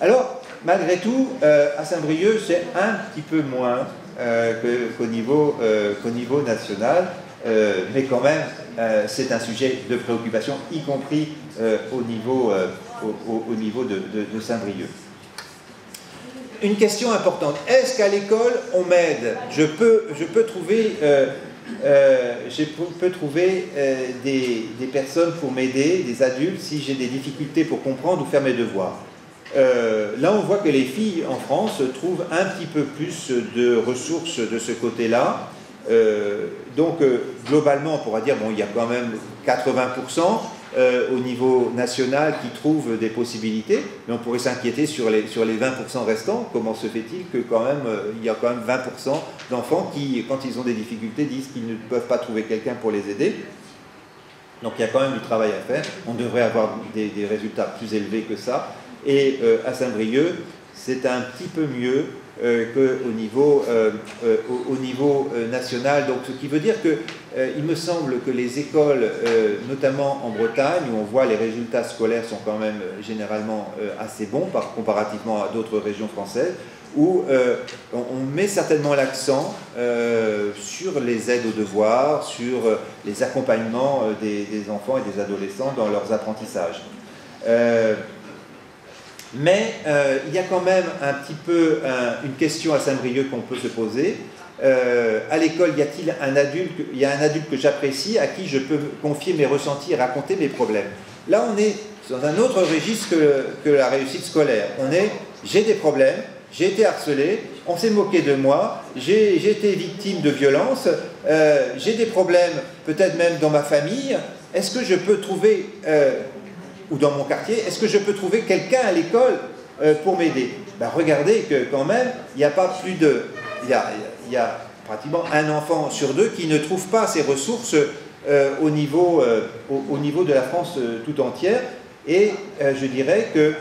Alors, malgré tout, à Saint-Brieuc, c'est un petit peu moins qu'au niveau national, mais quand même, c'est un sujet de préoccupation, y compris au niveau de Saint-Brieuc. Une question importante, est-ce qu'à l'école on m'aide? Je peux trouver des personnes pour m'aider, des adultes, si j'ai des difficultés pour comprendre ou faire mes devoirs. Là on voit que les filles en France trouvent un petit peu plus de ressources de ce côté-là. Donc globalement on pourra dire, bon, il y a quand même 80% au niveau national qui trouvent des possibilités, mais on pourrait s'inquiéter sur les 20% restants. Comment se fait-il que quand même il y a quand même 20% d'enfants qui, quand ils ont des difficultés, disent qu'ils ne peuvent pas trouver quelqu'un pour les aider? Donc il y a quand même du travail à faire. On devrait avoir des résultats plus élevés que ça. Et à Saint-Brieuc, c'est un petit peu mieux qu'au niveau national. Donc, ce qui veut dire que il me semble que les écoles, notamment en Bretagne, où on voit les résultats scolaires sont quand même généralement assez bons comparativement à d'autres régions françaises, où on met certainement l'accent sur les aides aux devoirs, sur les accompagnements des enfants et des adolescents dans leurs apprentissages. Mais il y a quand même un petit peu une question à Saint-Brieuc qu'on peut se poser. À l'école, y a-t-il un adulte que j'apprécie, à qui je peux confier mes ressentis et raconter mes problèmes? Là, on est dans un autre registre que la réussite scolaire. J'ai des problèmes, j'ai été harcelé, on s'est moqué de moi, j'ai été victime de violences, j'ai des problèmes peut-être même dans ma famille. Est-ce que je peux trouver... ou dans mon quartier, est-ce que je peux trouver quelqu'un à l'école pour m'aider? Ben, regardez que quand même, il n'y a pas plus de... Il y a pratiquement un enfant sur deux qui ne trouve pas ses ressources au niveau de la France tout entière. Et je dirais que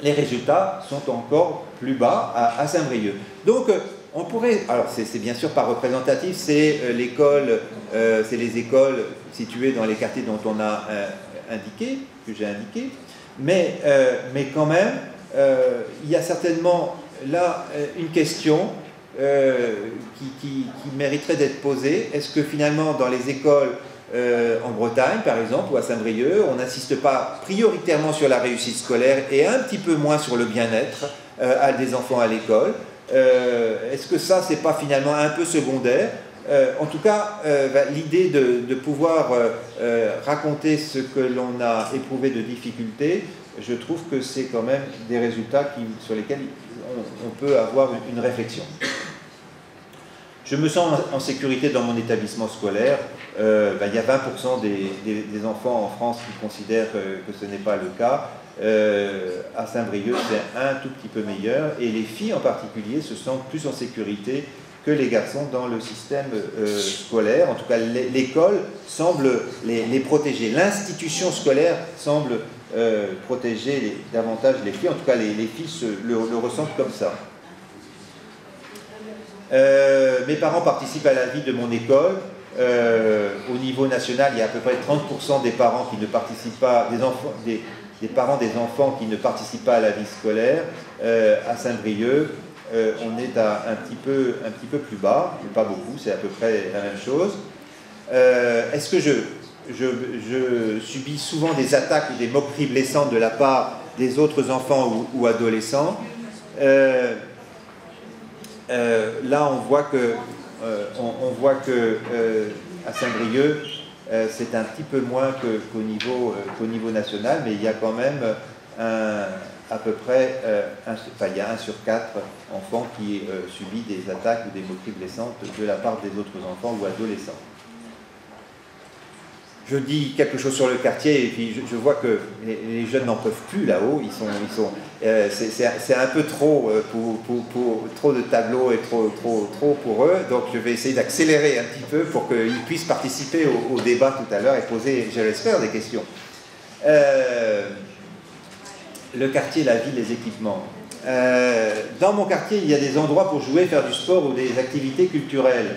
les résultats sont encore plus bas à Saint-Brieuc. Donc, on pourrait... Alors, c'est bien sûr pas représentatif, c'est c'est les écoles situées dans les quartiers dont on a... que j'ai indiqué, mais quand même, il y a certainement là une question qui mériterait d'être posée. Est-ce que finalement, dans les écoles en Bretagne, par exemple, ou à Saint-Brieuc, on n'insiste pas prioritairement sur la réussite scolaire et un petit peu moins sur le bien-être des enfants à l'école? Est-ce que ça, c'est pas finalement un peu secondaire? En tout cas, l'idée de pouvoir raconter ce que l'on a éprouvé de difficultés je trouve que c'est quand même des résultats sur lesquels on peut avoir une réflexion. Je me sens en sécurité dans mon établissement scolaire. Il y a 20% des enfants en France qui considèrent que ce n'est pas le cas. À Saint-Brieuc, c'est un tout petit peu meilleur. Et les filles en particulier se sentent plus en sécurité que les garçons dans le système scolaire. En tout cas, l'école semble les protéger. L'institution scolaire semble protéger davantage les filles. En tout cas, les filles le ressentent comme ça. Mes parents participent à la vie de mon école. Au niveau national, il y a à peu près 30% des parents qui ne participent pas, des parents des enfants qui ne participent pas à la vie scolaire. À Saint-Brieuc, on est un petit peu plus bas, mais pas beaucoup, c'est à peu près la même chose. Est-ce que je subis souvent des attaques ou des moqueries blessantes de la part des autres enfants ou adolescents? Là, on voit que à Saint-Brieuc, c'est un petit peu moins qu'au niveau national, mais il y a quand même à peu près, il y a 1 sur 4 enfants qui subit des attaques ou des moqueries blessantes de la part des autres enfants ou adolescents. Je dis quelque chose sur le quartier et puis je vois que les jeunes n'en peuvent plus là-haut. C'est un peu trop trop de tableaux et trop pour eux. Donc je vais essayer d'accélérer un petit peu pour qu'ils puissent participer au débat tout à l'heure et poser, je l'espère, des questions. Le quartier, la ville, les équipements. Dans mon quartier, il y a des endroits pour jouer, faire du sport ou des activités culturelles.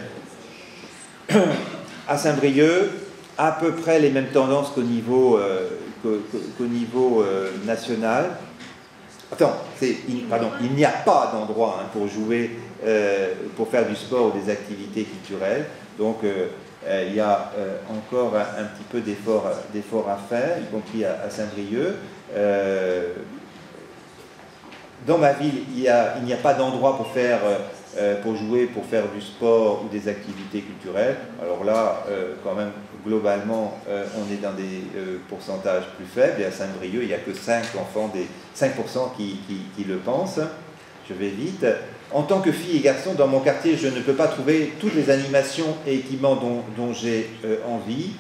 À Saint-Brieuc, à peu près les mêmes tendances qu'au niveau national. Il n'y a pas d'endroit pour jouer, pour faire du sport ou des activités culturelles. Donc, il y a encore un petit peu d'efforts à faire, y compris à Saint-Brieuc. Dans ma ville, il n'y a pas d'endroit pour jouer, pour faire du sport ou des activités culturelles. Alors là, quand même, globalement, on est dans des pourcentages plus faibles. Et à Saint-Brieuc, il n'y a que 5% qui le pensent. Je vais vite. En tant que fille et garçon, dans mon quartier, je ne peux pas trouver toutes les animations et équipements dont j'ai envie.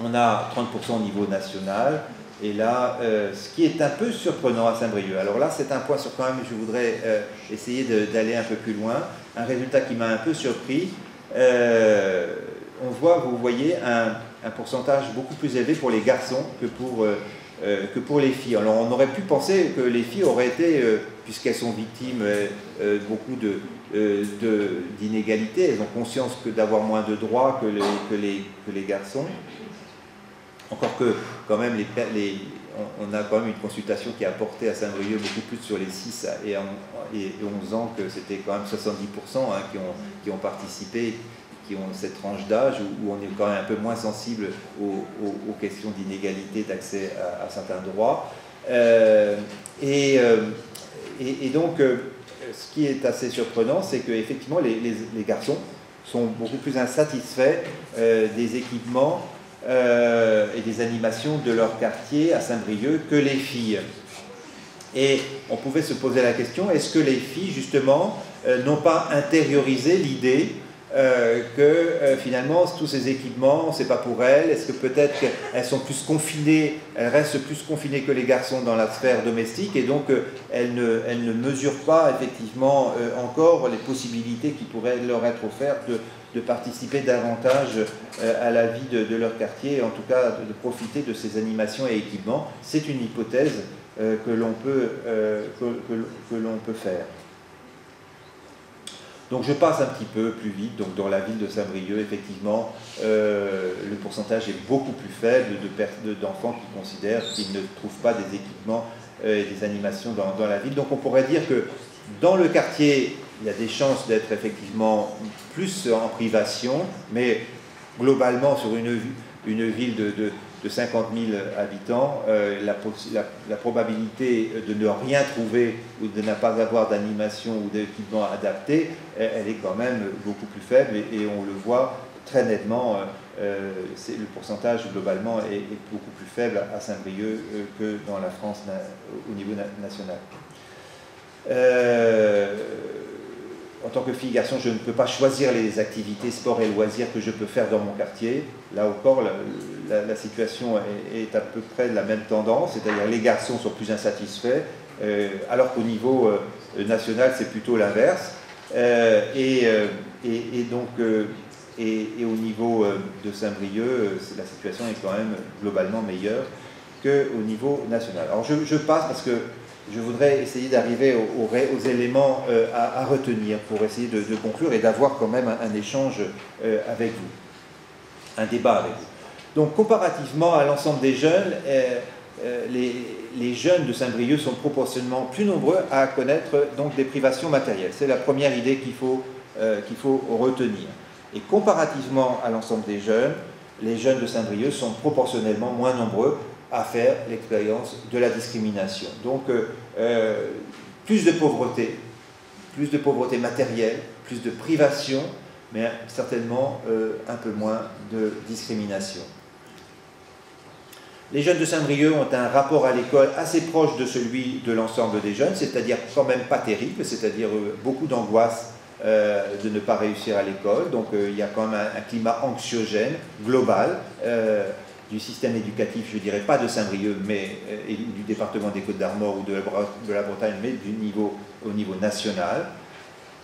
On a 30% au niveau national. Et là, ce qui est un peu surprenant à Saint-Brieuc, alors là c'est un point sur quand même, je voudrais essayer d'aller un peu plus loin, un résultat qui m'a un peu surpris, vous voyez un pourcentage beaucoup plus élevé pour les garçons que pour les filles. Alors on aurait pu penser que les filles auraient été, puisqu'elles sont victimes beaucoup d'inégalités, elles ont conscience d'avoir moins de droits que les garçons. Encore que, quand même, on a quand même une consultation qui a porté à Saint-Brieuc beaucoup plus sur les 6 et 11 ans, que c'était quand même 70% qui ont participé, qui ont cette tranche d'âge où on est quand même un peu moins sensible aux questions d'inégalité d'accès à certains droits. Et donc, ce qui est assez surprenant, c'est qu'effectivement, les garçons sont beaucoup plus insatisfaits des équipements et des animations de leur quartier à Saint-Brieuc que les filles. Et on pouvait se poser la question, est-ce que les filles, justement, n'ont pas intériorisé l'idée que finalement, tous ces équipements, c'est pas pour elles? Est-ce que peut-être qu'elles sont plus confinées, elles restent plus confinées que les garçons dans la sphère domestique, et donc elles ne mesurent pas effectivement encore les possibilités qui pourraient leur être offertes de participer davantage à la vie de leur quartier, et en tout cas de profiter de ces animations et équipements. C'est une hypothèse que l'on peut faire. Donc je passe un petit peu plus vite. Donc dans la ville de Saint-Brieuc, effectivement, le pourcentage est beaucoup plus faible d'enfants qui considèrent qu'ils ne trouvent pas des équipements et des animations dans la ville. Donc on pourrait dire que dans le quartier, il y a des chances d'être effectivement plus en privation, mais globalement sur une ville de 50 000 habitants, la probabilité de ne rien trouver ou de ne pas avoir d'animation ou d'équipement adapté, elle est quand même beaucoup plus faible, et on le voit très nettement le pourcentage globalement est beaucoup plus faible à Saint-Brieuc que dans la France au niveau national. En tant que fille et garçon, je ne peux pas choisir les activités, sport et loisirs que je peux faire dans mon quartier. Là encore, la situation est à peu près de la même tendance, c'est-à-dire les garçons sont plus insatisfaits, alors qu'au niveau national, c'est plutôt l'inverse. Et au niveau de Saint-Brieuc, la situation est quand même globalement meilleure qu'au niveau national. Alors je passe parce que je voudrais essayer d'arriver aux éléments à retenir pour essayer de conclure et d'avoir quand même un échange avec vous, un débat avec vous. Donc comparativement à l'ensemble des jeunes, les jeunes de Saint-Brieuc sont proportionnellement plus nombreux à connaître donc des privations matérielles. C'est la première idée qu'il faut retenir. Et comparativement à l'ensemble des jeunes, les jeunes de Saint-Brieuc sont proportionnellement moins nombreux à faire l'expérience de la discrimination. Donc, plus de pauvreté matérielle, plus de privation, mais certainement un peu moins de discrimination. Les jeunes de Saint-Brieuc ont un rapport à l'école assez proche de celui de l'ensemble des jeunes, c'est-à-dire quand même pas terrible, c'est-à-dire beaucoup d'angoisse de ne pas réussir à l'école. Donc il y a quand même un climat anxiogène, global, du système éducatif, je ne dirais pas de Saint-Brieuc, mais du département des Côtes-d'Armor ou de la Bretagne, mais au niveau national.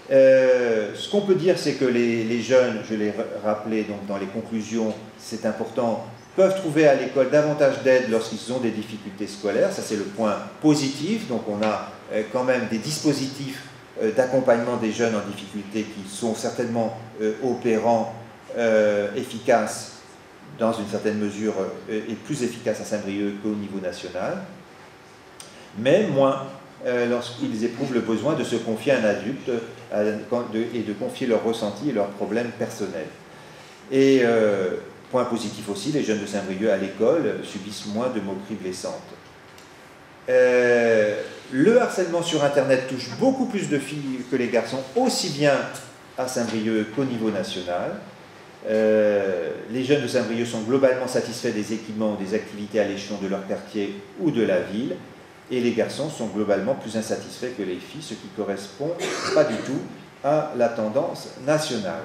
Ce qu'on peut dire, c'est que les jeunes, je l'ai rappelé donc, dans les conclusions, c'est important, peuvent trouver à l'école davantage d'aide lorsqu'ils ont des difficultés scolaires. Ça, c'est le point positif. Donc, on a quand même des dispositifs d'accompagnement des jeunes en difficulté qui sont certainement opérants, efficaces dans une certaine mesure, et plus efficaces à Saint-Brieuc qu'au niveau national, mais moins lorsqu'ils éprouvent le besoin de se confier à un adulte et de confier leurs ressentis et leurs problèmes personnels. Et point positif aussi, les jeunes de Saint-Brieuc à l'école subissent moins de moqueries blessantes. Le harcèlement sur Internet touche beaucoup plus de filles que les garçons, aussi bien à Saint-Brieuc qu'au niveau national. Les jeunes de Saint-Brieuc sont globalement satisfaits des équipements ou des activités à l'échelon de leur quartier ou de la ville, et les garçons sont globalement plus insatisfaits que les filles, ce qui correspond pas du tout à la tendance nationale.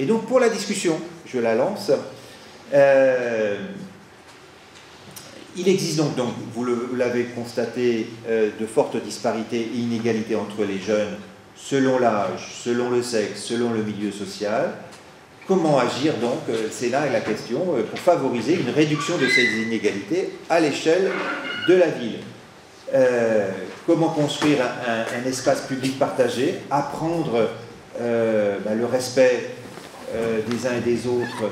Et donc pour la discussion, je la lance. Il existe donc vous l'avez constaté, de fortes disparités et inégalités entre les jeunes selon l'âge, selon le sexe, selon le milieu social. Comment agir donc, c'est là la question, pour favoriser une réduction de ces inégalités à l'échelle de la ville. Comment construire un espace public partagé, apprendre le respect des uns et des autres,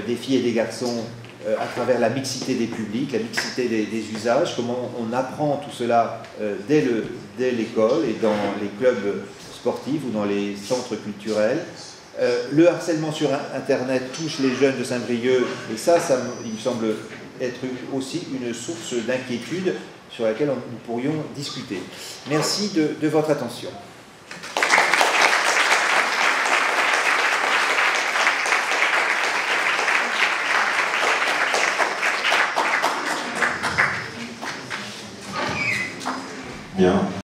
des filles et des garçons, à travers la mixité des publics, la mixité des usages, comment on apprend tout cela dès l'école et dans les clubs sportifs ou dans les centres culturels. Le harcèlement sur Internet touche les jeunes de Saint-Brieuc, et ça il me semble être aussi une source d'inquiétude sur laquelle nous pourrions discuter. Merci de votre attention. Bien.